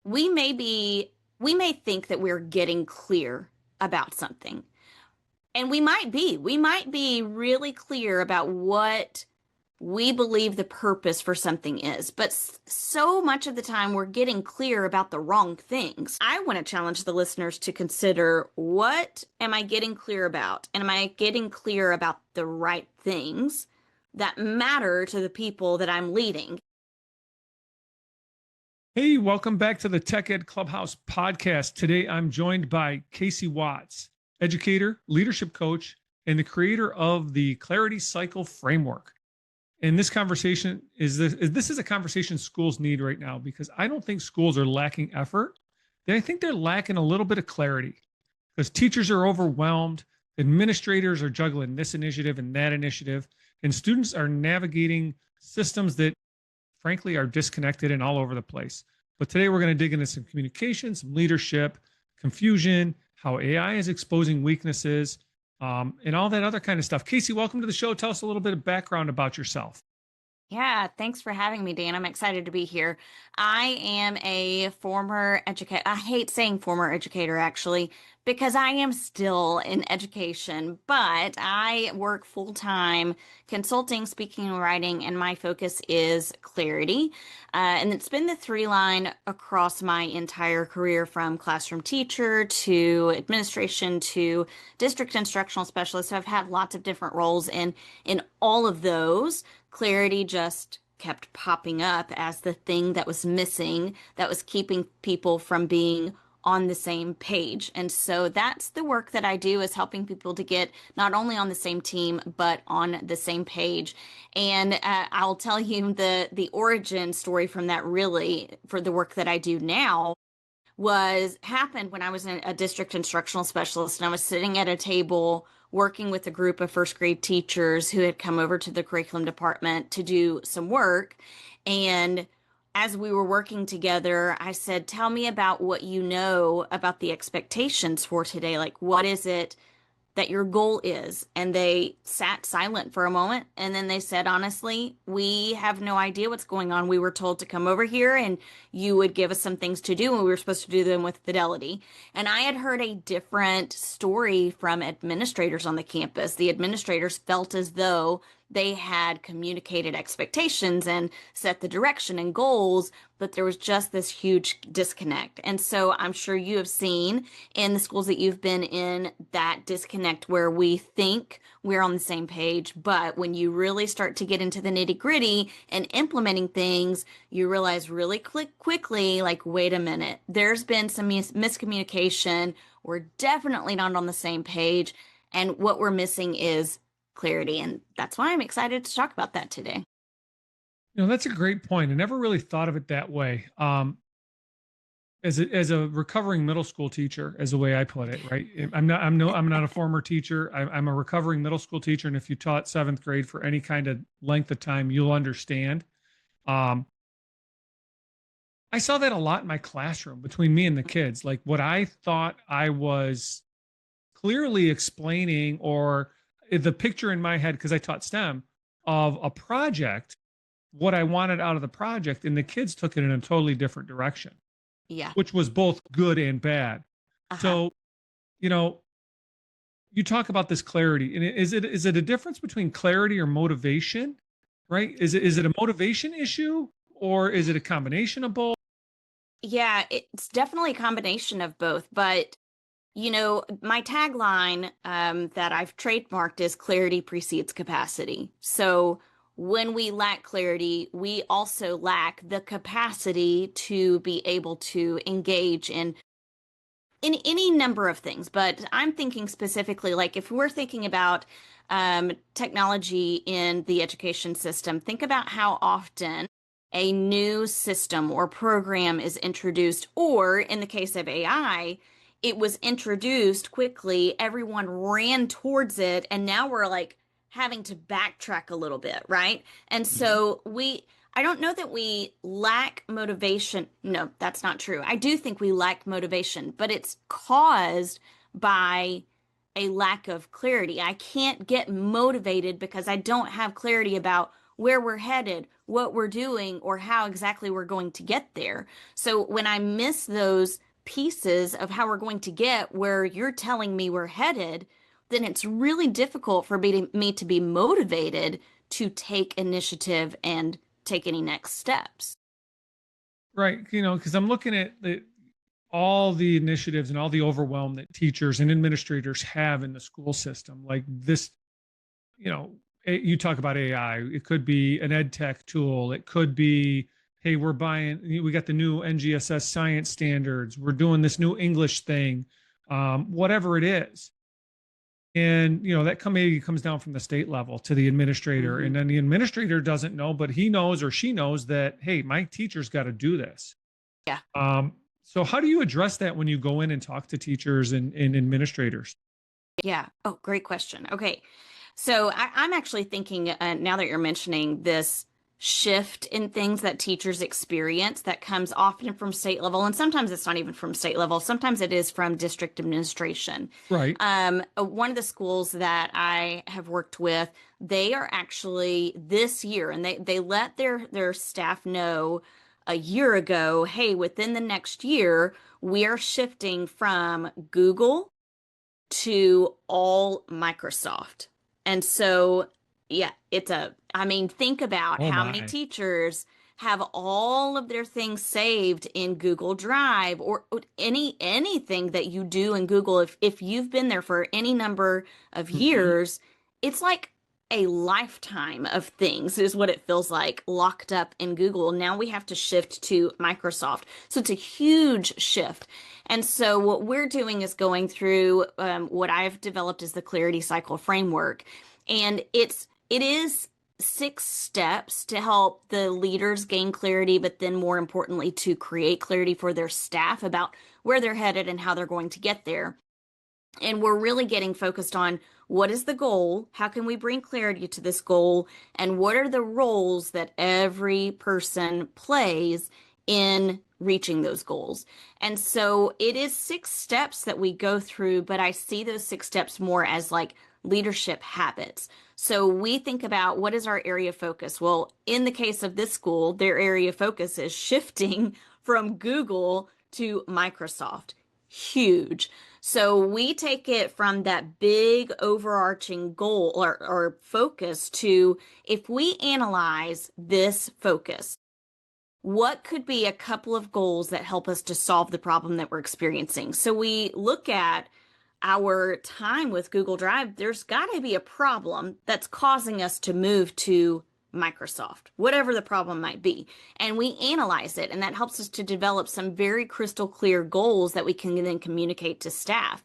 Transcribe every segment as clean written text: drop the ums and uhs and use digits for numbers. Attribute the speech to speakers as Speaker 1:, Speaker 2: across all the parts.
Speaker 1: we may think that we're getting clear about something. And we might be really clear about what we believe the purpose for something is, but so much of the time we're getting clear about the wrong things. I want to challenge the listeners to consider, what am I getting clear about? And am I getting clear about the right things that matter to the people that I'm leading?
Speaker 2: Hey, welcome back to the TechEd Clubhouse podcast. Today, I'm joined by Casey Watts, educator, leadership coach, and the creator of the Clarity Cycle Framework. And this conversation is a conversation schools need right now, because I don't think schools are lacking effort. I think they're lacking a little bit of clarity, because teachers are overwhelmed, administrators are juggling this initiative and that initiative, and students are navigating systems that frankly are disconnected and all over the place. But today we're going to dig into some communication, some leadership, confusion, how AI is exposing weaknesses, and all that other kind of stuff. Casey, welcome to the show. Tell us a little bit of background about yourself.
Speaker 1: Yeah, thanks for having me, Dan. I'm excited to be here. I am a former educator. I hate saying former educator, actually, because I am still in education, but I work full time consulting, speaking, and writing, and my focus is clarity. And it's been the through line across my entire career, from classroom teacher to administration to district instructional specialist. So I've had lots of different roles, and in all of those, clarity just kept popping up as the thing that was missing, that was keeping people from being on the same page. And so that's the work that I do, is helping people to get not only on the same team, but on the same page. And I'll tell you the origin story from that, really, for the work that I do now, happened when I was a district instructional specialist, and I was sitting at a table working with a group of first grade teachers who had come over to the curriculum department to do some work. And as we were working together, I said, tell me about what you know about the expectations for today. Like, what is it that your goal is? And they sat silent for a moment, and then they said, honestly, we have no idea what's going on. We were told to come over here and you would give us some things to do, and we were supposed to do them with fidelity. And I had heard a different story from administrators on the campus. The administrators felt as though they had communicated expectations and set the direction and goals, but there was just this huge disconnect. And so I'm sure you have seen in the schools that you've been in that disconnect, where we think we're on the same page, but when you really start to get into the nitty-gritty and implementing things, you realize really quickly, like, wait a minute, there's been some miscommunication. We're definitely not on the same page. And what we're missing is clarity. And that's why I'm excited to talk about that today.
Speaker 2: That's a great point. I never really thought of it that way. As a recovering middle school teacher, as the way I put it, right? I'm not a former teacher. I'm a recovering middle school teacher. And if you taught seventh grade for any kind of length of time, you'll understand. I saw that a lot in my classroom between me and the kids. Like, what I thought I was clearly explaining, or the picture in my head, because I taught STEM, of a project, what I wanted out of the project, and the kids took it in a totally different direction.
Speaker 1: Yeah.
Speaker 2: Which was both good and bad.
Speaker 1: Uh-huh.
Speaker 2: So, you talk about this clarity, and is it a difference between clarity or motivation, right? Is it a motivation issue, or is it a combination of both?
Speaker 1: Yeah, it's definitely a combination of both. But, my tagline that I've trademarked is clarity precedes capacity. So when we lack clarity, we also lack the capacity to be able to engage in any number of things. But I'm thinking specifically, like, if we're thinking about technology in the education system, think about how often a new system or program is introduced, or in the case of AI, it was introduced quickly, everyone ran towards it, and now we're like having to backtrack a little bit, right? And so I don't know that we lack motivation. No, that's not true. I do think we lack motivation, but it's caused by a lack of clarity. I can't get motivated because I don't have clarity about where we're headed, what we're doing, or how exactly we're going to get there. So when I miss those pieces of how we're going to get where you're telling me we're headed, then it's really difficult for me to be motivated to take initiative and take any next steps.
Speaker 2: Right. Because I'm looking at all the initiatives and all the overwhelm that teachers and administrators have in the school system. Like this, you talk about AI, it could be an ed tech tool. It could be, hey, we got the new NGSS science standards. We're doing this new English thing, whatever it is. And that maybe comes down from the state level to the administrator, and then the administrator doesn't know, but he knows or she knows that, hey, my teacher's got to do this.
Speaker 1: Yeah.
Speaker 2: So how do you address that when you go in and talk to teachers and administrators?
Speaker 1: Yeah. Oh, great question. Okay. So I'm actually thinking now that you're mentioning this shift in things that teachers experience that comes often from state level, and sometimes it's not even from state level. Sometimes it is from district administration.
Speaker 2: Right.
Speaker 1: One of the schools that I have worked with, they are actually this year, and they let their staff know a year ago, hey, within the next year, we are shifting from Google to all Microsoft. And so, yeah, I mean, think about
Speaker 2: Oh
Speaker 1: how many
Speaker 2: my.
Speaker 1: teachers have all of their things saved in Google Drive or anything that you do in Google. If you've been there for any number of years, it's like a lifetime of things is what it feels like locked up in Google. Now we have to shift to Microsoft. So it's a huge shift. And so what we're doing is going through what I've developed as the Clarity Cycle framework. And it is 6 steps to help the leaders gain clarity, but then more importantly, to create clarity for their staff about where they're headed and how they're going to get there. And we're really getting focused on what is the goal? How can we bring clarity to this goal? And what are the roles that every person plays in reaching those goals? And so it is 6 steps that we go through, but I see those 6 steps more as like leadership habits. So we think about what is our area of focus? Well, in the case of this school, their area of focus is shifting from Google to Microsoft. Huge. So we take it from that big overarching goal or focus to if we analyze this focus, what could be a couple of goals that help us to solve the problem that we're experiencing? So we look at our time with Google Drive, there's got to be a problem that's causing us to move to Microsoft, whatever the problem might be. And we analyze it, and that helps us to develop some very crystal clear goals that we can then communicate to staff.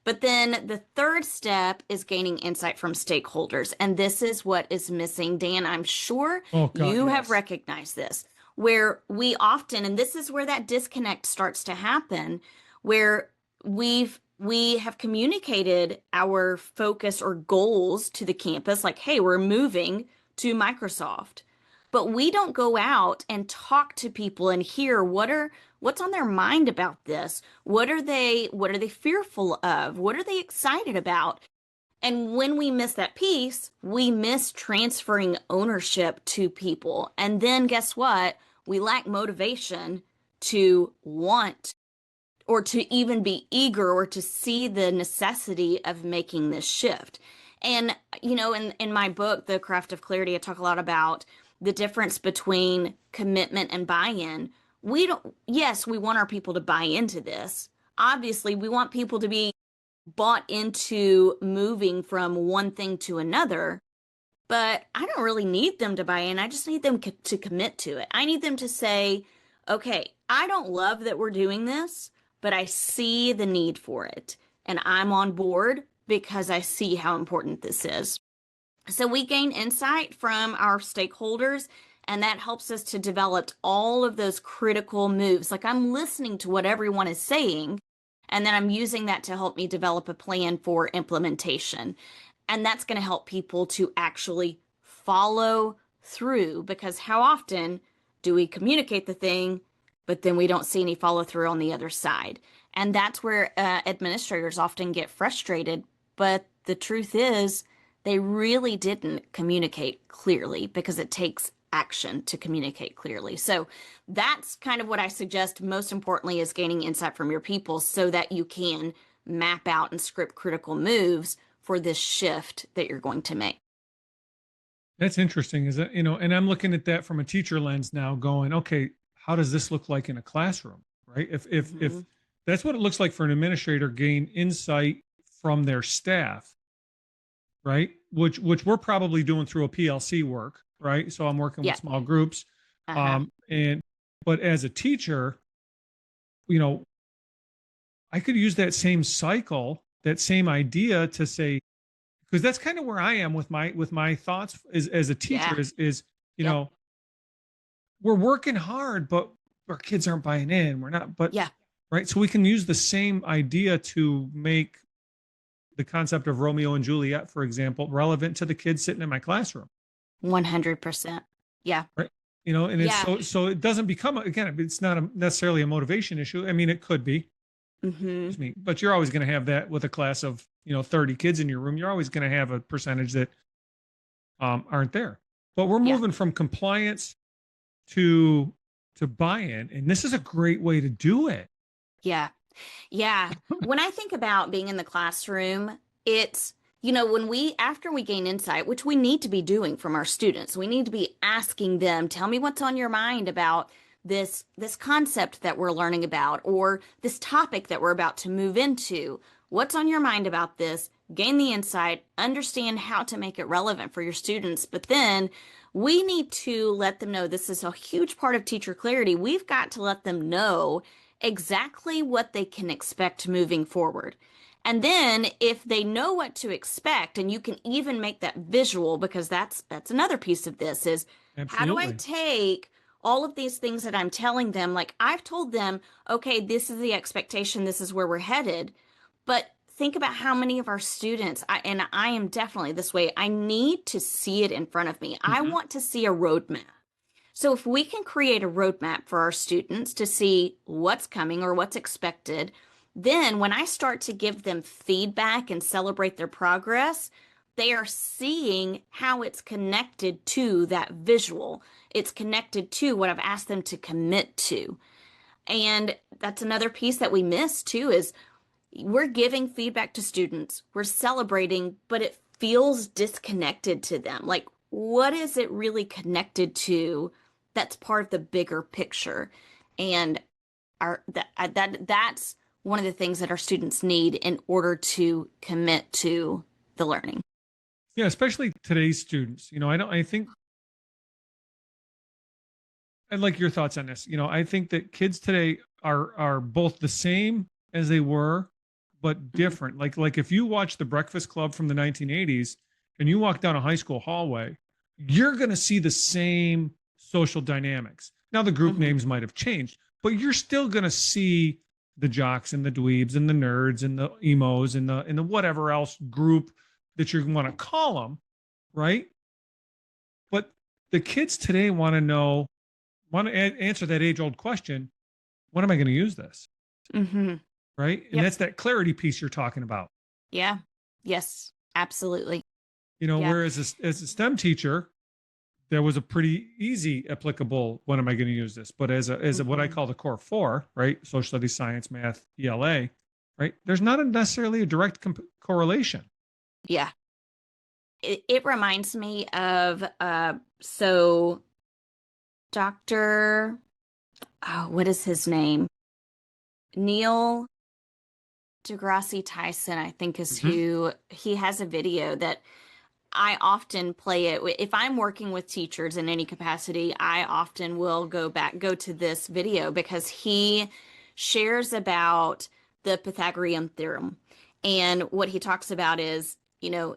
Speaker 1: But then the third step is gaining insight from stakeholders. And this is what is missing. Dan, I'm sure
Speaker 2: Oh God,
Speaker 1: you have
Speaker 2: yes.
Speaker 1: recognized this, where we often, and this is where that disconnect starts to happen, where we have communicated our focus or goals to the campus, like, hey, we're moving to Microsoft. But we don't go out and talk to people and hear what's on their mind about this. What are they fearful of? What are they excited about? And when we miss that piece, we miss transferring ownership to people. And then guess what? We lack motivation to want or to even be eager or to see the necessity of making this shift. And, in my book, The Craft of Clarity, I talk a lot about the difference between commitment and buy-in. Yes, we want our people to buy into this. Obviously, we want people to be bought into moving from one thing to another, but I don't really need them to buy in. I just need them to commit to it. I need them to say, okay, I don't love that we're doing this, but I see the need for it. And I'm on board because I see how important this is. So we gain insight from our stakeholders, and that helps us to develop all of those critical moves. Like I'm listening to what everyone is saying, and then I'm using that to help me develop a plan for implementation. And that's going to help people to actually follow through, because how often do we communicate the thing, but then we don't see any follow through on the other side? And that's where administrators often get frustrated. But the truth is, they really didn't communicate clearly because it takes action to communicate clearly. So that's kind of what I suggest. Most importantly is gaining insight from your people so that you can map out and script critical moves for this shift that you're going to make.
Speaker 2: That's interesting, is that, and I'm looking at that from a teacher lens now going, okay, how does this look like in a classroom, right? If
Speaker 1: Mhm.
Speaker 2: that's what it looks like for an administrator, gain insight from their staff, right? Which we're probably doing through a PLC work, right? So I'm working with
Speaker 1: Yeah.
Speaker 2: small groups.
Speaker 1: Uh-huh.
Speaker 2: And but as a teacher, you know, I could use that same cycle, that same idea to say, because that's kind of where I am with my thoughts as a teacher
Speaker 1: Yeah.
Speaker 2: is, you
Speaker 1: Yep.
Speaker 2: know, we're working hard, but our kids aren't buying in. We're not, but
Speaker 1: Yeah.
Speaker 2: right. So we can use the same idea to make the concept of Romeo and Juliet, for example, relevant to the kids sitting in my classroom.
Speaker 1: 100%. Yeah.
Speaker 2: Right. And it's
Speaker 1: Yeah.
Speaker 2: so it doesn't become, again, it's not necessarily a motivation issue. I mean, it could be,
Speaker 1: Hmm.
Speaker 2: excuse me, but you're always going to have that with a class of, 30 kids in your room. You're always going to have a percentage that aren't there. But we're
Speaker 1: Yeah.
Speaker 2: moving from compliance to buy-in, and this is a great way to do it.
Speaker 1: Yeah. Yeah. When I think about being in the classroom, it's, when after we gain insight, which we need to be doing from our students, we need to be asking them, tell me what's on your mind about this concept that we're learning about, or this topic that we're about to move into. What's on your mind about this? Gain the insight, understand how to make it relevant for your students. But then we need to let them know this is a huge part of teacher clarity. We've got to let them know exactly what they can expect moving forward. And then if they know what to expect, and you can even make that visual, because that's another piece of this is how do I
Speaker 2: Absolutely.
Speaker 1: take all of these things that I'm telling them, like I've told them, okay, this is the expectation, this is where we're headed. But think about how many of our students, and I am definitely this way, I need to see it in front of me. I
Speaker 2: Mhm.
Speaker 1: want to see a roadmap. So if we can create a roadmap for our students to see what's coming or what's expected, then when I start to give them feedback and celebrate their progress, they are seeing how it's connected to that visual. It's connected to what I've asked them to commit to. And that's another piece that we miss too is we're giving feedback to students, we're celebrating, but it feels disconnected to them. Like, what is it really connected to that's part of the bigger picture? And that's one of the things that our students need in order to commit to the learning.
Speaker 2: Yeah, especially today's students. I think I'd like your thoughts on this. I think that kids today are both the same as they were, but
Speaker 1: Mhm.
Speaker 2: different. Like if you watch The Breakfast Club from the 1980s and you walk down a high school hallway, you're going to see the same social dynamics. Now the group
Speaker 1: Mhm.
Speaker 2: names might have changed, but you're still going to see the jocks and the dweebs and the nerds and the emos and the whatever else group that you want to call them, right? But the kids today want to answer that age old question, when am I going to use this?
Speaker 1: Mhm.
Speaker 2: Right. And
Speaker 1: Yep.
Speaker 2: that's that clarity piece you're talking about.
Speaker 1: Yeah. Yes. Absolutely. Yeah.
Speaker 2: Whereas as a STEM teacher, there was a pretty easy applicable, when am I going to use this? But as what I
Speaker 1: Mhm.
Speaker 2: call the core four, right? Social studies, science, math, ELA, right? There's not necessarily a direct correlation.
Speaker 1: Yeah. It reminds me of so Dr. Oh, what is his name? Neil deGrasse Tyson, I think is
Speaker 2: Mhm.
Speaker 1: who he has a video that I often play it. If I'm working with teachers in any capacity, I often will go to this video because he shares about the Pythagorean theorem. And what he talks about is,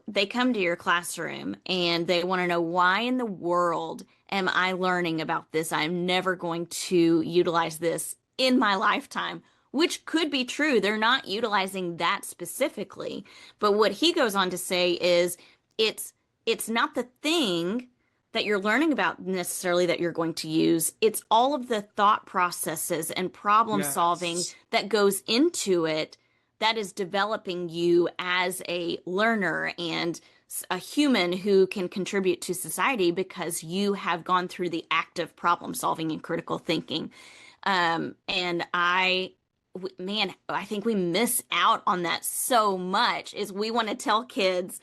Speaker 1: they come to your classroom and they want to know why in the world am I learning about this? I'm never going to utilize this in my lifetime, which could be true. They're not utilizing that specifically. But what he goes on to say is, it's it's not the thing that you're learning about necessarily that you're going to use. It's all of the thought processes and problem solving
Speaker 2: Yes.
Speaker 1: that goes into it that is developing you as a learner and a human who can contribute to society because you have gone through the active problem solving and critical thinking. And man, I think we miss out on that so much is we want to tell kids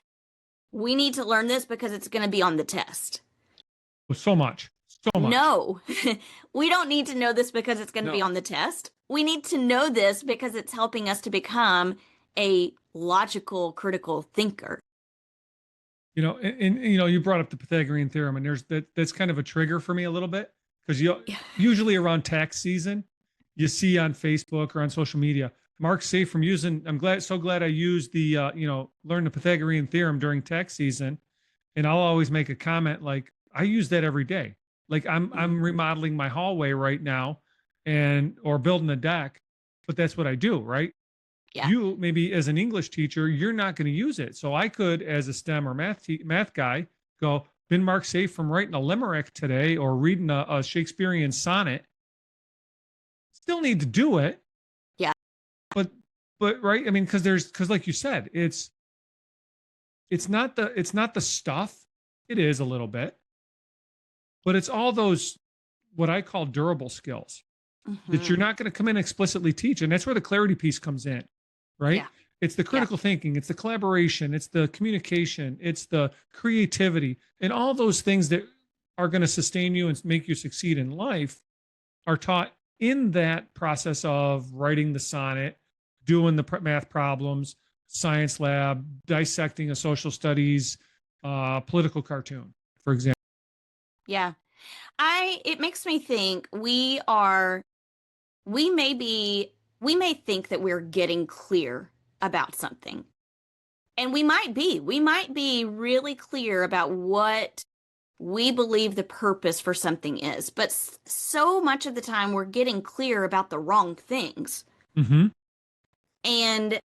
Speaker 1: we need to learn this because it's going to be on the test.
Speaker 2: So much, so much.
Speaker 1: No, we don't need to know this because it's going to be
Speaker 2: No.
Speaker 1: on the test. We need to know this because it's helping us to become a logical, critical thinker.
Speaker 2: You brought up the Pythagorean theorem, and that's kind of a trigger for me a little bit because usually around tax season, you see on Facebook or on social media, Mark safe from using. So glad I used the learn the Pythagorean theorem during tax season, and I'll always make a comment like I use that every day. Like I'm remodeling my hallway right now, or building a deck, but that's what I do, right?
Speaker 1: Yeah.
Speaker 2: You maybe as an English teacher, you're not going to use it. So I could, as a STEM or math guy, go, been Mark safe from writing a limerick today or reading a Shakespearean sonnet. Still need to do it.
Speaker 1: Yeah.
Speaker 2: But right. I mean, because like you said, it's not the stuff. It is a little bit, but it's all those what I call durable skills that you're not going to come in and explicitly teach. And that's where the clarity piece comes in, right?
Speaker 1: Yeah.
Speaker 2: It's the critical thinking, it's the collaboration, it's the communication, it's the creativity, and all those things that are going to sustain you and make you succeed in life are taught in that process of writing the sonnet, doing the math problems, science lab, dissecting a social studies, political cartoon, for example.
Speaker 1: Yeah. It makes me think we may think that we're getting clear about something. And we might be really clear about what we believe the purpose for something is. But so much of the time we're getting clear about the wrong things.
Speaker 2: Mm-hmm.
Speaker 1: And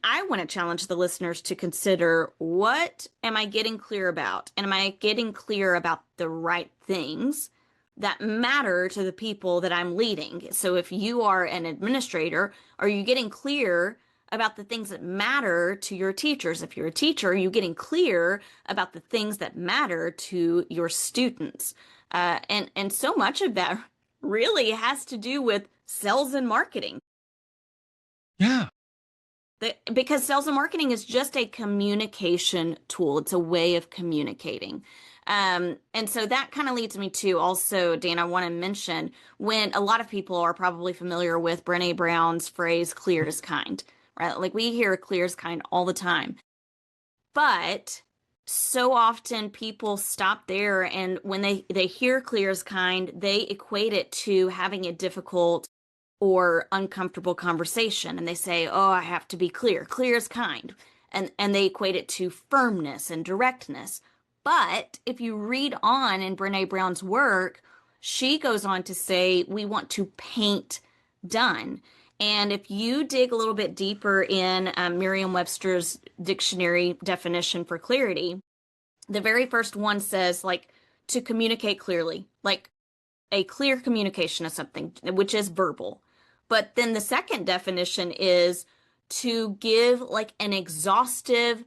Speaker 1: I want to challenge the listeners to consider, what am I getting clear about? And am I getting clear about the right things that matter to the people that I'm leading? So if you are an administrator, are you getting clear about the things that matter to your teachers? If you're a teacher, are you getting clear about the things that matter to your students? And so much of that really has to do with sales and marketing.
Speaker 2: Yeah.
Speaker 1: Because sales and marketing is just a communication tool. It's a way of communicating. And so that kind of leads me to also, Dan, I want to mention when a lot of people are probably familiar with Brené Brown's phrase, clear as kind, right? Like we hear clear as kind all the time. But so often people stop there, and when they hear clear as kind, they equate it to having a difficult or uncomfortable conversation, and they say, oh, I have to be clear as kind, and they equate it to firmness and directness. But if you read on in Brené Brown's work, she goes on to say we want to paint done. And if you dig a little bit deeper in Merriam-Webster's dictionary definition for clarity, the very first one says like to communicate clearly, like a clear communication of something, which is verbal. But then the second definition is to give like an exhaustive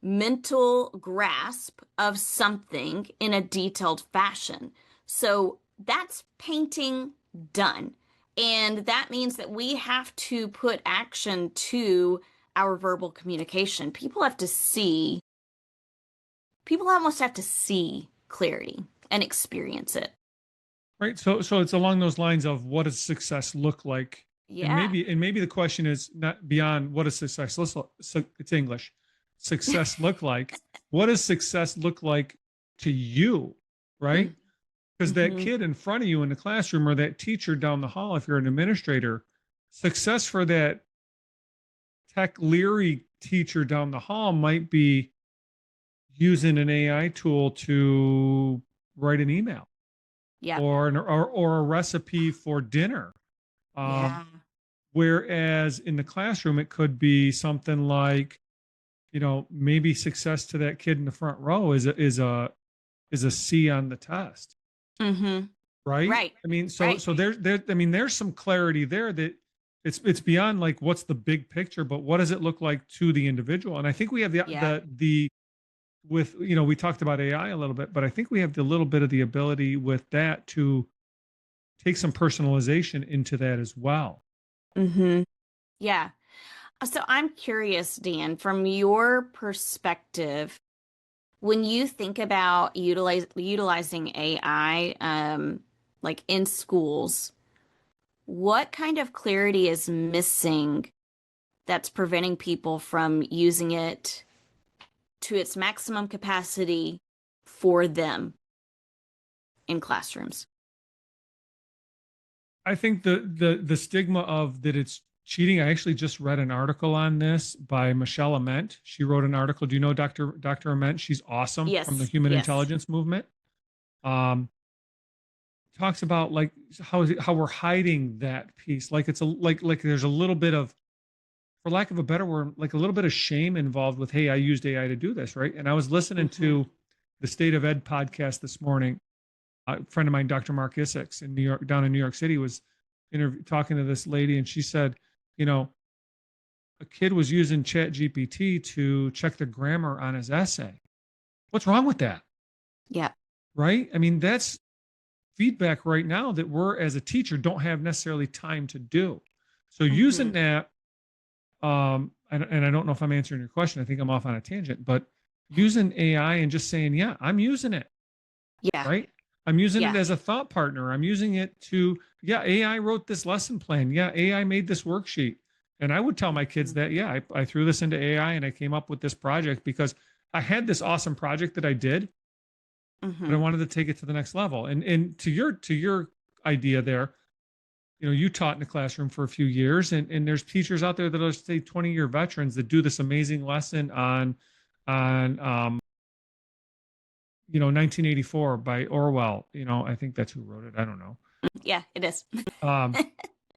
Speaker 1: mental grasp of something in a detailed fashion. So that's painting done. And that means that we have to put action to our verbal communication. People almost have to see clarity and experience it.
Speaker 2: Right. So it's along those lines of what does success look like?
Speaker 1: Yeah.
Speaker 2: And maybe the question is not beyond what does success look like. It's English. Success look like. What does success look like to you? Right? Because that kid in front of you in the classroom or that teacher down the hall, if you're an administrator, success for that tech leery teacher down the hall might be using an AI tool to write an email.
Speaker 1: Yeah.
Speaker 2: Or a recipe for dinner.
Speaker 1: Yeah.
Speaker 2: Whereas in the classroom, it could be something like, maybe success to that kid in the front row is a C on the test.
Speaker 1: Mm-hmm.
Speaker 2: Right.
Speaker 1: Right.
Speaker 2: I mean, so there's some clarity there that it's beyond like what's the big picture, but what does it look like to the individual? And I think we have
Speaker 1: Yeah.
Speaker 2: the with, we talked about AI a little bit, but I think we have the little bit of the ability with that to take some personalization into that as well.
Speaker 1: Mm-hmm. Yeah. So I'm curious, Dan, from your perspective, when you think about utilizing AI, like in schools, what kind of clarity is missing that's preventing people from using it to its maximum capacity for them in classrooms?
Speaker 2: I think the stigma of that it's cheating. I actually just read an article on this by Michelle Ament. She wrote an article. Do you know Dr. Ament? She's awesome, from the
Speaker 1: Yes,
Speaker 2: human
Speaker 1: yes.
Speaker 2: intelligence movement. Um, Talks about like how we're hiding that piece. Like it's a like there's a little bit of, for lack of a better word, like a little bit of shame involved with, hey, I used AI to do this, right? And I was listening
Speaker 1: Hmm.
Speaker 2: to the State of Ed podcast this morning. A friend of mine, Dr. Mark Isaacs in New York, down in New York City, was talking to this lady, and she said, you know, a kid was using Chat GPT to check the grammar on his essay. What's wrong with that?
Speaker 1: Yeah.
Speaker 2: Right? I mean, that's feedback right now that we're, as a teacher, don't have necessarily time to do. So using
Speaker 1: Hmm.
Speaker 2: that, and I don't know if I'm answering your question. I think I'm off on a tangent, but using AI and just saying, yeah, I'm using it,
Speaker 1: Yeah.
Speaker 2: right? I'm using it
Speaker 1: Yeah.
Speaker 2: as a thought partner. I'm using it to, yeah, AI wrote this lesson plan. Yeah, AI made this worksheet. And I would tell my kids
Speaker 1: Hmm.
Speaker 2: that, yeah, I threw this into AI and I came up with this project because I had this awesome project that I did, but I
Speaker 1: Hmm.
Speaker 2: wanted to take it to the next level. And to your idea there, you taught in the classroom for a few years, and there's teachers out there that are, say, 20-year veterans that do this amazing lesson on 1984 by Orwell. I think that's who wrote it. I don't know.
Speaker 1: Yeah, it is.
Speaker 2: Um,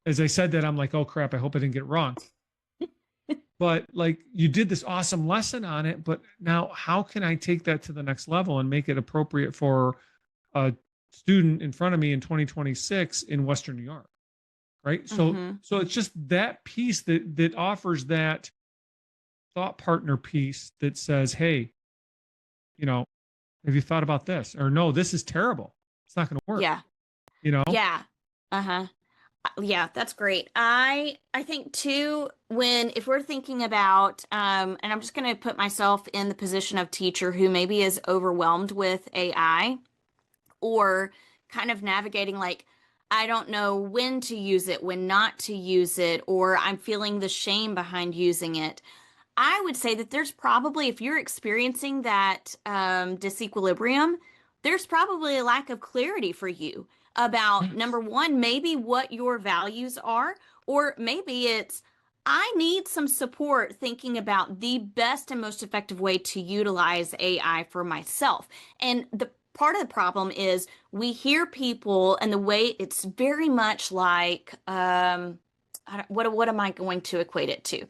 Speaker 2: as I said that, I'm like, oh crap, I hope I didn't get it wrong. But like, you did this awesome lesson on it, but now how can I take that to the next level and make it appropriate for a student in front of me in 2026 in Western New York? Right. So
Speaker 1: Hmm.
Speaker 2: so it's just that piece that offers that thought partner piece that says, hey, you know, have you thought about this? Or no, this is terrible. It's not going to work.
Speaker 1: Yeah.
Speaker 2: You know?
Speaker 1: Yeah. Uh-huh. Yeah, that's great. I think too, when if we're thinking about and I'm just going to put myself in the position of teacher who maybe is overwhelmed with AI, or kind of navigating like I don't know when to use it, when not to use it, or I'm feeling the shame behind using it. I would say that there's probably, if you're experiencing that disequilibrium, there's probably a lack of clarity for you about
Speaker 2: Yes.
Speaker 1: number one, maybe what your values are, or maybe it's, I need some support thinking about the best and most effective way to utilize AI for myself. And the part of the problem is we hear people and the way it's very much like, what am I going to equate it to?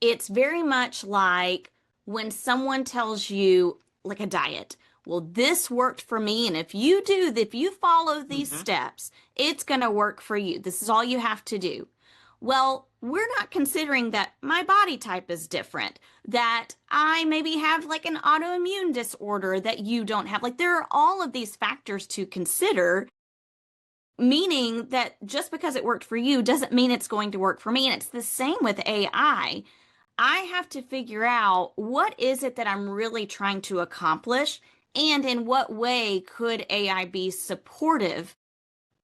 Speaker 1: It's very much like when someone tells you, like a diet, well, this worked for me, and if you follow these steps, it's going to work for you. This is all you have to do. Well, we're not considering that my body type is different, that I maybe have like an autoimmune disorder that you don't have. Like, there are all of these factors to consider, meaning that just because it worked for you doesn't mean it's going to work for me. And it's the same with AI. I have to figure out what is it that I'm really trying to accomplish, and in what way could AI be supportive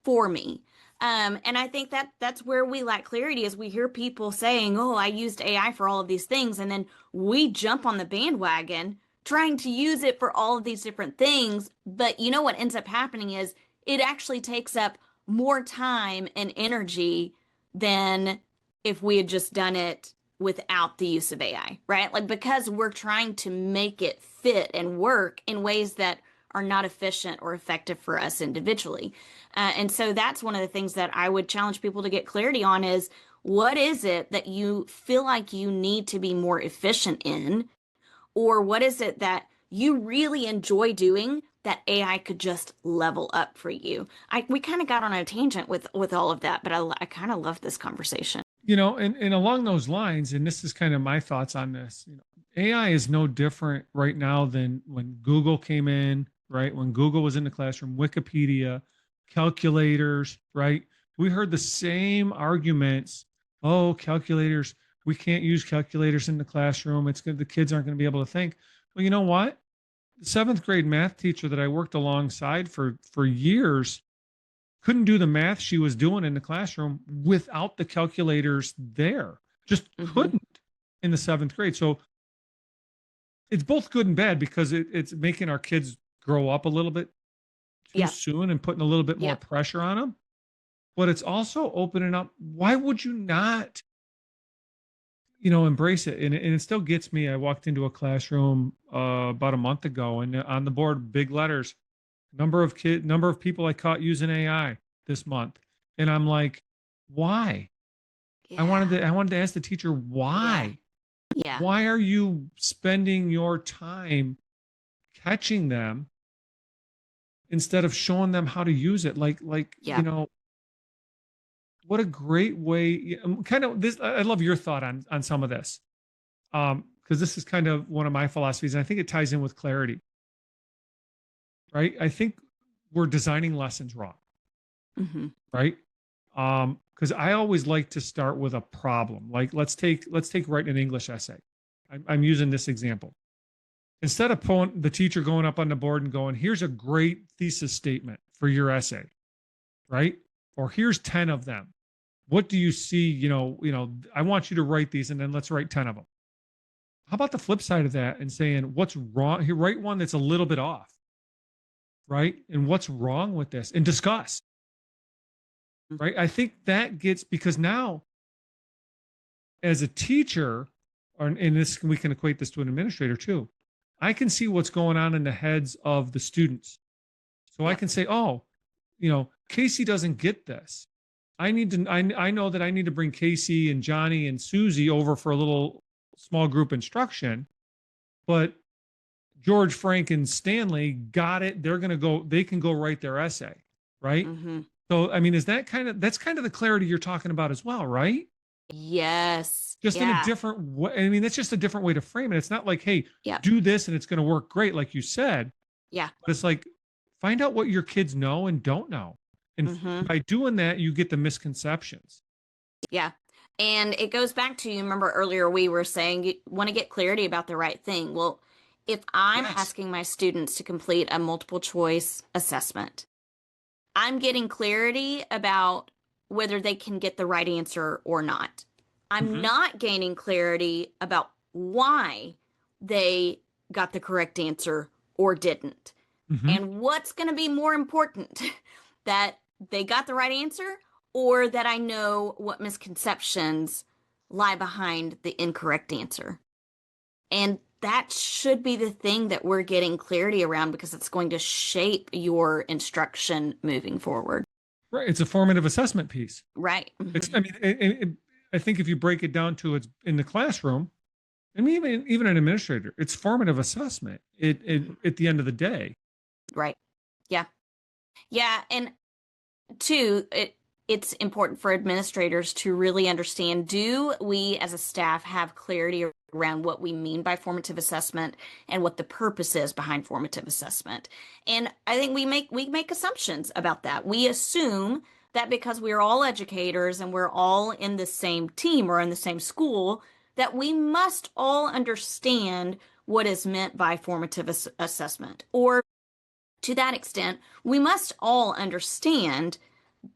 Speaker 1: for me. And I think that that's where we lack clarity is we hear people saying, "Oh, I used AI for all of these things," and then we jump on the bandwagon trying to use it for all of these different things. But you know what ends up happening is it actually takes up more time and energy than if we had just done it without the use of AI, right? Like, because we're trying to make it fit and work in ways that are not efficient or effective for us individually. And so that's one of the things that I would challenge people to get clarity on is what is it that you feel like you need to be more efficient in, or what is it that you really enjoy doing that AI could just level up for you? We kind of got on a tangent with all of that, but I kind of love this conversation.
Speaker 2: And along those lines, and this is kind of my thoughts on this, AI is no different right now than when Google came in, right? When Google was in the classroom, Wikipedia, calculators, right? We heard the same arguments. Oh, calculators, we can't use calculators in the classroom. It's good. The kids aren't going to be able to think. Well, you know what? The seventh grade math teacher that I worked alongside for years couldn't do the math she was doing in the classroom without the calculators there. Just
Speaker 1: Hmm.
Speaker 2: couldn't in the seventh grade. So it's both good and bad because it's making our kids grow up a little bit too
Speaker 1: Yeah.
Speaker 2: soon and putting a little bit more
Speaker 1: Yeah.
Speaker 2: pressure on them. But it's also opening up. Why would you not, embrace it? And it still gets me. I walked into a classroom about a month ago, and on the board, big letters, number of people I caught using AI this month. And I'm like, why?
Speaker 1: Yeah.
Speaker 2: I wanted to ask the teacher
Speaker 1: Yeah.
Speaker 2: why.
Speaker 1: Yeah.
Speaker 2: Why are you spending your time catching them instead of showing them how to use it?
Speaker 1: Yeah.
Speaker 2: What a great way. Kind of this. I love your thought on some of this, because this is kind of one of my philosophies, and I think it ties in with clarity, right? I think we're designing lessons wrong,
Speaker 1: Hmm.
Speaker 2: right? Because I always like to start with a problem. Like let's take writing an English essay. I'm using this example. Instead of the teacher going up on the board and going, here's a great thesis statement for your essay, right? Or here's 10 of them. What do you see? I want you to write these and then let's write 10 of them. How about the flip side of that and saying, what's wrong? Here, write one that's a little bit off, right? And what's wrong with this? And discuss, right? I think that gets, because now as a teacher, and this we can equate this to an administrator too, I can see what's going on in the heads of the students. So I
Speaker 1: Yep.
Speaker 2: can say, oh, Casey doesn't get this. I know that I need to bring Casey and Johnny and Susie over for a little small group instruction, but George, Frank, and Stanley got it. They can go write their essay, right?
Speaker 1: Hmm.
Speaker 2: So, I mean, that's kind of the clarity you're talking about as well, right?
Speaker 1: Yes.
Speaker 2: Just in a
Speaker 1: Yeah.
Speaker 2: different way. I mean, that's just a different way to frame it. It's not like, hey,
Speaker 1: Yep.
Speaker 2: do this and it's going to work great, like you said.
Speaker 1: Yeah.
Speaker 2: But it's like, find out what your kids know and don't know. And
Speaker 1: Hmm.
Speaker 2: by doing that, you get the misconceptions.
Speaker 1: Yeah. And it goes back to, you remember earlier we were saying you want to get clarity about the right thing. Well, if I'm
Speaker 2: Yes.
Speaker 1: asking my students to complete a multiple choice assessment, I'm getting clarity about whether they can get the right answer or not. I'm
Speaker 2: Mm-hmm.
Speaker 1: not gaining clarity about why they got the correct answer or didn't.
Speaker 2: Mm-hmm.
Speaker 1: And what's going to be more important, that they got the right answer or that I know what misconceptions lie behind the incorrect answer? And that should be the thing that we're getting clarity around because it's going to shape your instruction moving forward.
Speaker 2: Right. It's a formative assessment piece.
Speaker 1: Right.
Speaker 2: I mean, I think if you break it down to it's in the classroom, I mean, even an administrator, it's formative assessment. At the end of the day.
Speaker 1: Right. Yeah. Yeah. And two, it's important for administrators to really understand, do we as a staff have clarity around what we mean by formative assessment and what the purpose is behind formative assessment? And I think we make assumptions about that. We assume that because we're all educators and we're all in the same team or in the same school, that we must all understand what is meant by formative assessment. Or to that extent, we must all understand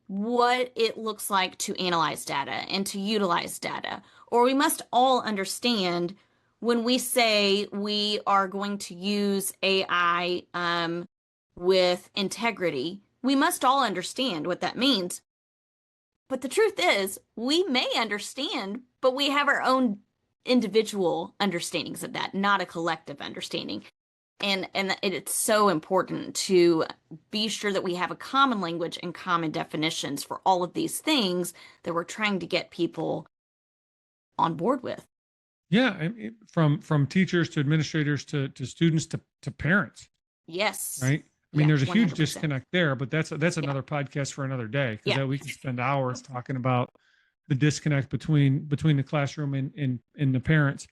Speaker 1: what it looks like to analyze data and to utilize data. Or we must all understand when we say we are going to use AI with integrity, we must all understand what that means. But the truth is, we may understand, but we have our own individual understandings of that, not a collective understanding. And it's so important to be sure that we have a common language and common definitions for all of these things that we're trying to get people on board with.
Speaker 2: Yeah. From teachers to administrators to students to parents,
Speaker 1: Yes.
Speaker 2: right? I mean,
Speaker 1: Yeah,
Speaker 2: there's a huge
Speaker 1: 100%.
Speaker 2: disconnect there, but that's
Speaker 1: Yeah.
Speaker 2: another podcast for another day because
Speaker 1: Yeah.
Speaker 2: we can spend hours talking about the disconnect between the classroom and the parents,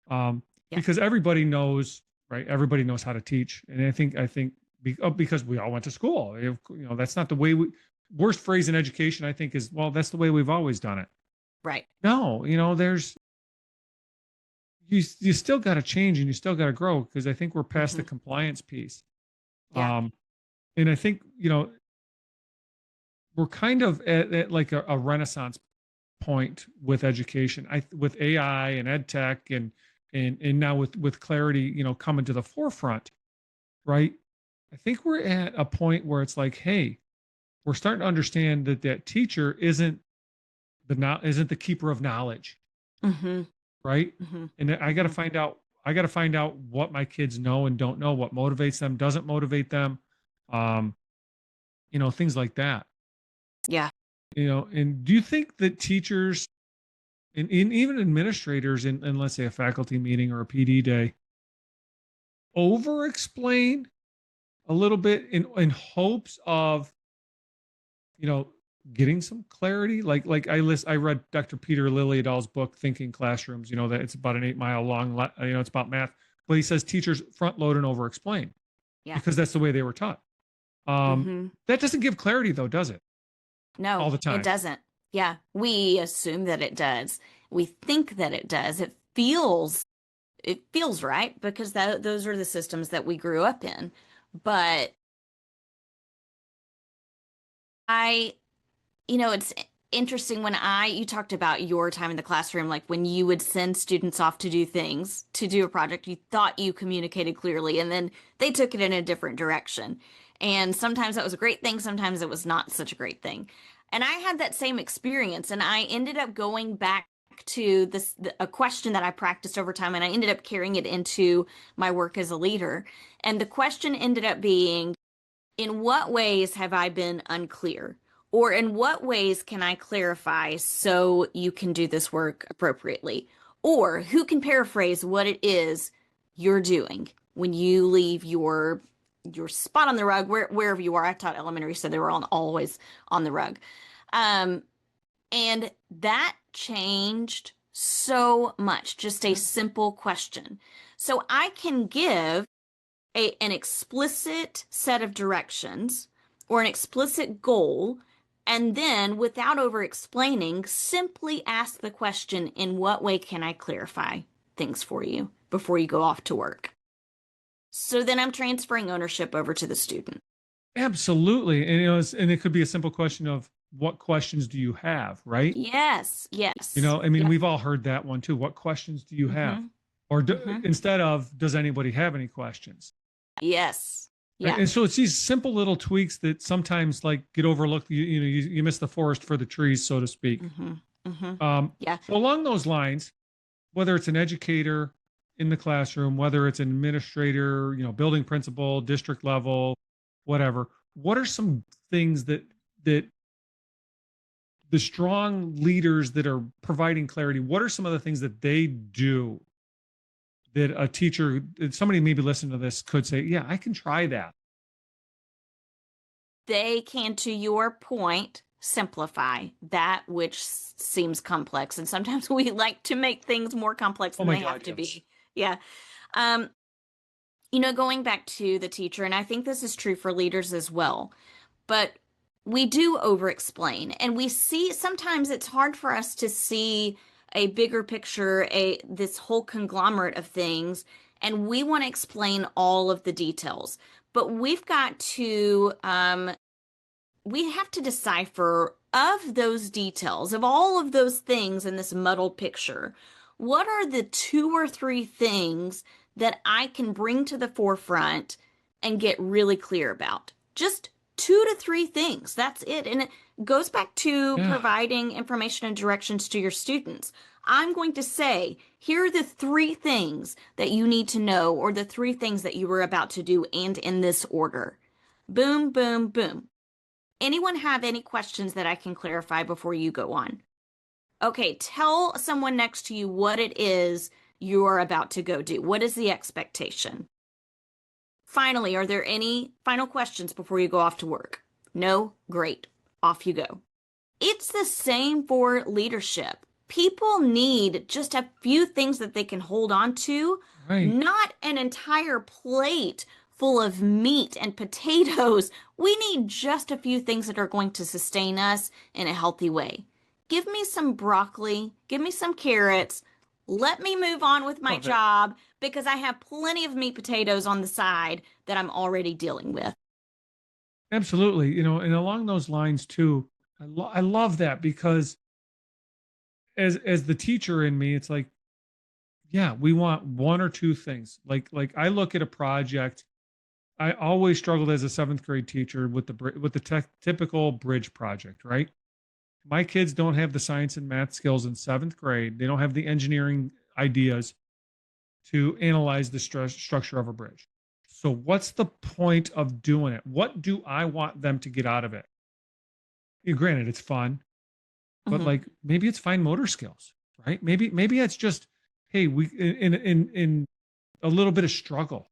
Speaker 1: Yeah.
Speaker 2: because everybody knows, right? Everybody knows how to teach, and I think because we all went to school. That's not the way we. Worst phrase in education, I think, is, well, that's the way we've always done it.
Speaker 1: Right.
Speaker 2: No, there's you still got to change and you still got to grow, because I think we're past the
Speaker 1: Hmm.
Speaker 2: compliance piece.
Speaker 1: Yeah.
Speaker 2: Um, and I think we're kind of at like a renaissance point with education. With AI and ed tech and now with clarity, coming to the forefront, right? I think we're at a point where it's like, hey, we're starting to understand that teacher isn't the keeper of knowledge,
Speaker 1: Hmm.
Speaker 2: right?
Speaker 1: Hmm.
Speaker 2: And I got to
Speaker 1: Hmm.
Speaker 2: find out. I got to find out what my kids know and don't know, what motivates them, doesn't motivate them, um, things like that.
Speaker 1: Yeah.
Speaker 2: And do you think that teachers and even administrators in, let's say, a faculty meeting or a PD day over explain a little bit in hopes of, you know, getting some clarity? Like I read Dr. Peter Liljedahl's book, Thinking Classrooms, that it's about an 8 mile long, it's about math, but he says teachers front load and over explain
Speaker 1: Yeah.
Speaker 2: because that's the way they were taught.
Speaker 1: Hmm.
Speaker 2: That doesn't give clarity though, does it?
Speaker 1: No,
Speaker 2: All the
Speaker 1: it
Speaker 2: time.
Speaker 1: doesn't. Yeah. We assume that it does. We think that it does. It feels right because those are the systems that we grew up in. But I, it's interesting when you talked about your time in the classroom, like when you would send students off to do things, to do a project, you thought you communicated clearly, and then they took it in a different direction. And sometimes that was a great thing, sometimes it was not such a great thing. And I had that same experience, and I ended up going back to a question that I practiced over time, and I ended up carrying it into my work as a leader. And the question ended up being, in what ways have I been unclear? Or in what ways can I clarify so you can do this work appropriately? Or who can paraphrase what it is you're doing when you leave your spot on the rug, wherever you are. I taught elementary, so they were always on the rug. Um, and that changed so much. Just a simple question. So I can give an explicit set of directions or an explicit goal, and then without over explaining, simply ask the question, in what way can I clarify things for you before you go off to work? So then I'm transferring ownership over to the student.
Speaker 2: Absolutely. And and it could be a simple question of, what questions do you have, right?
Speaker 1: Yes, yes.
Speaker 2: I mean,
Speaker 1: Yep.
Speaker 2: we've all heard that one too. What questions do you have?
Speaker 1: Mm-hmm.
Speaker 2: Or
Speaker 1: Mm-hmm.
Speaker 2: instead of, does anybody have any questions?
Speaker 1: Yes.
Speaker 2: Right.
Speaker 1: Yeah.
Speaker 2: And so it's these simple little tweaks that sometimes like get overlooked. You miss the forest for the trees, so to speak.
Speaker 1: Mm-hmm. Mm-hmm. Yeah.
Speaker 2: So along those lines, whether it's an educator in the classroom, whether it's an administrator, building principal, district level, whatever, what are some things that the strong leaders that are providing clarity, what are some of the things that they do that a teacher, that somebody maybe listening to this could say, yeah, I can try that?
Speaker 1: They can, to your point, simplify that which seems complex. And sometimes we like to make things more complex
Speaker 2: Oh
Speaker 1: than
Speaker 2: my
Speaker 1: they have
Speaker 2: God,
Speaker 1: to
Speaker 2: yes.
Speaker 1: be. Yeah. Um, going back to the teacher, and I think this is true for leaders as well, but we do over explain, and we see sometimes it's hard for us to see a bigger picture, this whole conglomerate of things, and we want to explain all of the details. But we have to decipher, of those details, of all of those things in this muddled picture, what are the two or three things that I can bring to the forefront and get really clear about? Just two to three things. That's it. And it goes back to
Speaker 2: Yeah.
Speaker 1: providing information and directions to your students. I'm going to say, here are the three things that you need to know, or the three things that you were about to do, and in this order. Boom, boom, boom. Anyone have any questions that I can clarify before you go on? Okay, tell someone next to you what it is you are about to go do. What is the expectation? Finally, are there any final questions before you go off to work? No? Great. Off you go. It's the same for leadership. People need just a few things that they can hold on to,
Speaker 2: Right.
Speaker 1: not an entire plate full of meat and potatoes. We need just a few things that are going to sustain us in a healthy way. Give me some broccoli, give me some carrots. Let me move on with my
Speaker 2: Love it.
Speaker 1: job because I have plenty of meat potatoes on the side that I'm already dealing with.
Speaker 2: Absolutely. And along those lines too, I love that because as the teacher in me, it's like, yeah, we want one or two things. Like I look at a project. I always struggled as a seventh grade teacher with the typical bridge project, right? My kids don't have the science and math skills in seventh grade. They don't have the engineering ideas to analyze the structure of a bridge. So, what's the point of doing it? What do I want them to get out of it? Granted, it's fun, but
Speaker 1: Hmm.
Speaker 2: like maybe it's fine motor skills, right? Maybe it's just, hey, we in a little bit of struggle.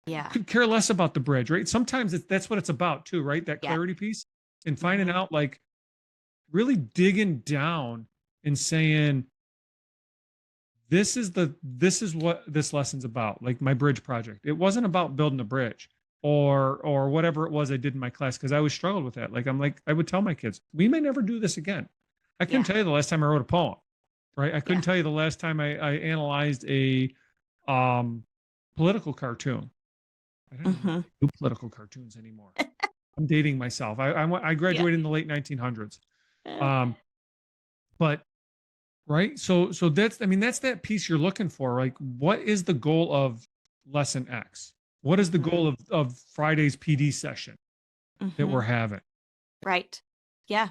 Speaker 1: Yeah.
Speaker 2: Could care less about the bridge, right? Sometimes that's what it's about too, right? That
Speaker 1: Yeah.
Speaker 2: clarity piece and finding
Speaker 1: Hmm.
Speaker 2: out, like, really digging down and saying, this is what this lesson's about. Like my bridge project, it wasn't about building a bridge or whatever it was I did in my class, because I always struggled with that. Like, I'm like, I would tell my kids, we may never do this again. I couldn't
Speaker 1: Yeah.
Speaker 2: tell you the last time I wrote a poem, right? I couldn't
Speaker 1: Yeah.
Speaker 2: tell you the last time I analyzed a um political cartoon. I don't even know
Speaker 1: Hmm.
Speaker 2: if they do political cartoons anymore. I'm dating myself. I
Speaker 1: Yeah.
Speaker 2: graduated in the late 1900s. um but right. So that's, I mean, that's that piece you're looking for. Like, what is the goal of lesson X? What is the
Speaker 1: Hmm.
Speaker 2: goal of Friday's PD session that we're
Speaker 1: Hmm.
Speaker 2: having?
Speaker 1: Right. Yeah.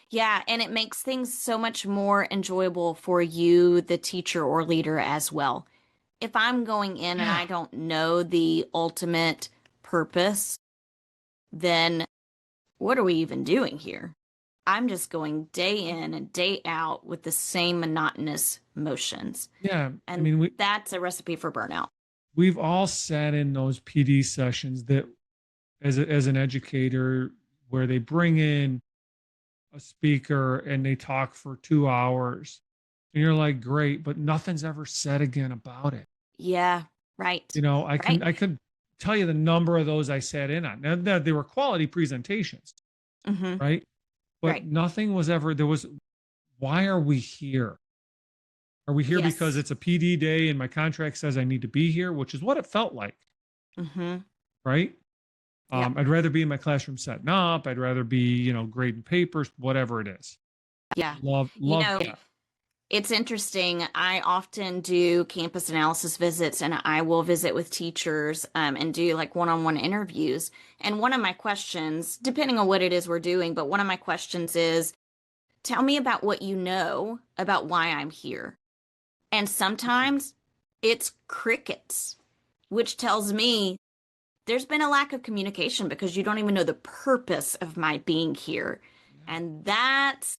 Speaker 1: Yeah. And it makes things so much more enjoyable for you, the teacher or leader as well. If I'm going in and
Speaker 2: Yeah.
Speaker 1: I don't know the ultimate purpose, then what are we even doing here? I'm just going day in and day out with the same monotonous motions.
Speaker 2: Yeah. I
Speaker 1: And
Speaker 2: mean,
Speaker 1: that's a recipe for burnout.
Speaker 2: we've all sat in those PD sessions that, as an educator, where they bring in a speaker and they talk for 2 hours, and you're like, great, but nothing's ever said again about it.
Speaker 1: Yeah. Right.
Speaker 2: I can
Speaker 1: Right.
Speaker 2: I could tell you the number of those I sat in on. Now, they were quality presentations,
Speaker 1: Hmm.
Speaker 2: right? But
Speaker 1: Right.
Speaker 2: nothing was ever, there was, why are we here? Are we here because
Speaker 1: Yes.
Speaker 2: it's a PD day and my contract says I need to be here, which is what it felt like,
Speaker 1: Hmm.
Speaker 2: right?
Speaker 1: Yeah.
Speaker 2: I'd rather be in my classroom setting up. I'd rather be, grading papers, whatever it is.
Speaker 1: Yeah. You
Speaker 2: Love
Speaker 1: know,
Speaker 2: that.
Speaker 1: it's interesting. I often do campus analysis visits and I will visit with teachers and do like one-on-one interviews. And one of my questions, depending on what it is we're doing, but one of my questions is, tell me about what you know about why I'm here. And sometimes it's crickets, which tells me there's been a lack of communication because you don't even know the purpose of my being here.
Speaker 2: Yeah.
Speaker 1: And that's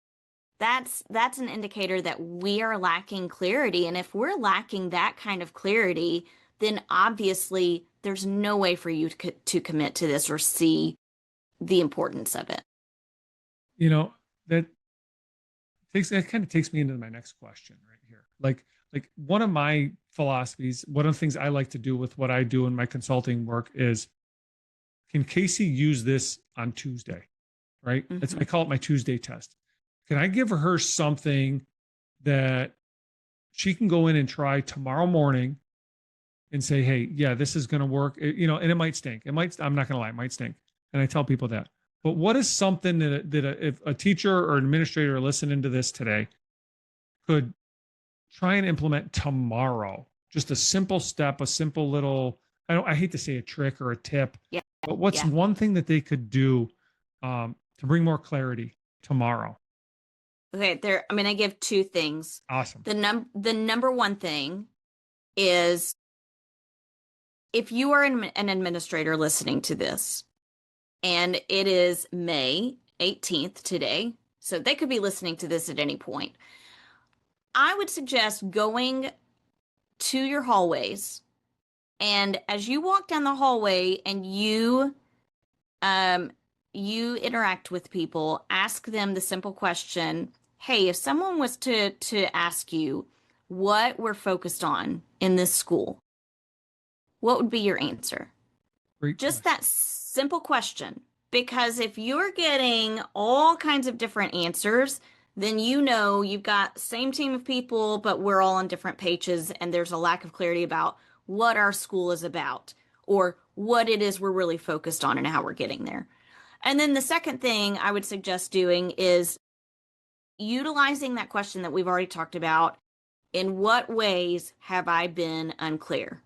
Speaker 1: an indicator that we are lacking clarity. And if we're lacking that kind of clarity, then obviously there's no way for you to commit to this or see the importance of it.
Speaker 2: You know, that that kind of takes me into my next question right here. Like one of my philosophies, one of the things I like to do with what I do in my consulting work is, can Casey use this on Tuesday? Right? I
Speaker 1: Hmm.
Speaker 2: call it my Tuesday test. Can I give her something that she can go in and try tomorrow morning and say, hey, yeah, this is going to work, and it might stink. I'm not going to lie, it might stink. And I tell people that. But what is something if a teacher or an administrator listening to this today could try and implement tomorrow? Just a simple step, a simple little, I hate to say a trick or a tip,
Speaker 1: Yeah.
Speaker 2: but what's
Speaker 1: Yeah.
Speaker 2: one thing that they could do to bring more clarity tomorrow?
Speaker 1: Okay. I'm going to give two things.
Speaker 2: Awesome.
Speaker 1: The number one thing is if you are an administrator listening to this and it is May 18th today, so they could be listening to this at any point. I would suggest going to your hallways, and as you walk down the hallway and you um you interact with people, ask them the simple question, hey, if someone was to ask you what we're focused on in this school, what would be your answer?
Speaker 2: Great
Speaker 1: Just
Speaker 2: question.
Speaker 1: that simple question. Because if you're getting all kinds of different answers, then you know you've got same team of people, but we're all on different pages, and there's a lack of clarity about what our school is about or what it is we're really focused on and how we're getting there. And then the second thing I would suggest doing is utilizing that question that we've already talked about. In what ways have I been unclear,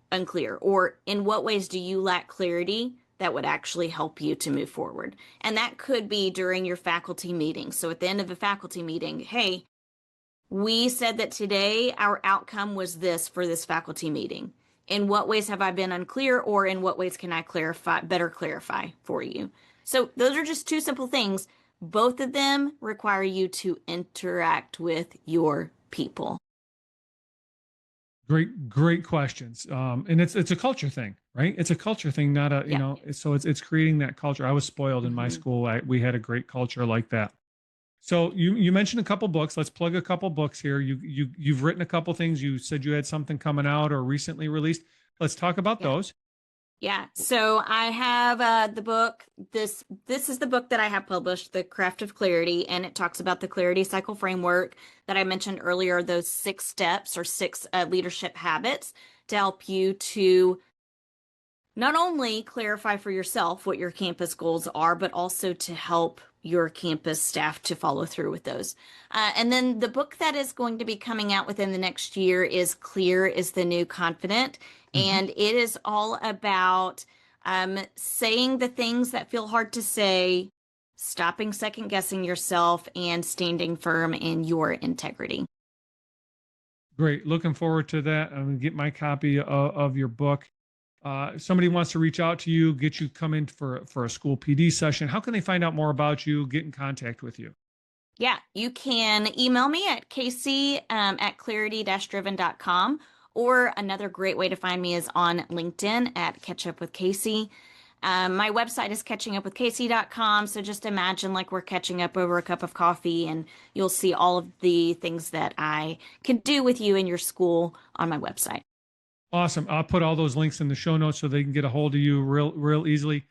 Speaker 1: or in what ways do you lack clarity that would actually help you to move forward? And that could be during your faculty meeting. So at the end of a faculty meeting, hey, we said that today our outcome was this for this faculty meeting. In what ways have I been unclear, or in what ways can I better clarify for you? So those are just two simple things. Both of them require you to interact with your people.
Speaker 2: Great questions. And it's a culture thing, right? It's a culture thing, not a,
Speaker 1: Yeah.
Speaker 2: so it's creating that culture. I was spoiled in my
Speaker 1: Mhm.
Speaker 2: school. We had a great culture like that. So you mentioned a couple books. Let's plug a couple books here. You've written a couple things. You said you had something coming out or recently released. Let's talk about
Speaker 1: Yeah.
Speaker 2: those.
Speaker 1: Yeah. So I have the book. This is the book that I have published, The Craft of Clarity, and it talks about the clarity cycle framework that I mentioned earlier, those 6 steps or 6 leadership habits to help you to not only clarify for yourself what your campus goals are, but also to help your campus staff to follow through with those. And then the book that is going to be coming out within the next year is Clear is the New Confident.
Speaker 2: Mhm.
Speaker 1: And it is all about saying the things that feel hard to say, stopping second guessing yourself, and standing firm in your integrity.
Speaker 2: Great. Looking forward to that. I'm going to get my copy of your book. If somebody wants to reach out to you, get you come in for a school PD session, how can they find out more about you, get in contact with you?
Speaker 1: Yeah, you can email me at Casey at clarity-driven.com. Or another great way to find me is on LinkedIn at Catch Up with Casey. My website is catchingupwithcasey.com. So just imagine like we're catching up over a cup of coffee, and you'll see all of the things that I can do with you in your school on my website.
Speaker 2: Awesome. I'll put all those links in the show notes so they can get a hold of you real easily.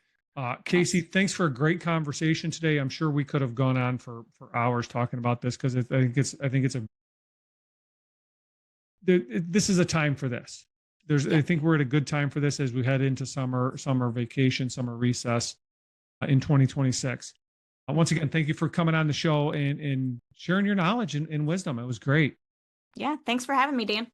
Speaker 2: Casey,
Speaker 1: Yes.
Speaker 2: thanks for a great conversation today. I'm sure we could have gone on for hours talking about this because this is a time for this. I
Speaker 1: Yeah.
Speaker 2: think we're at a good time for this as we head into summer vacation, summer recess in 2026. Once again, thank you for coming on the show and sharing your knowledge and wisdom. It was great.
Speaker 1: Yeah. Thanks for having me, Dan.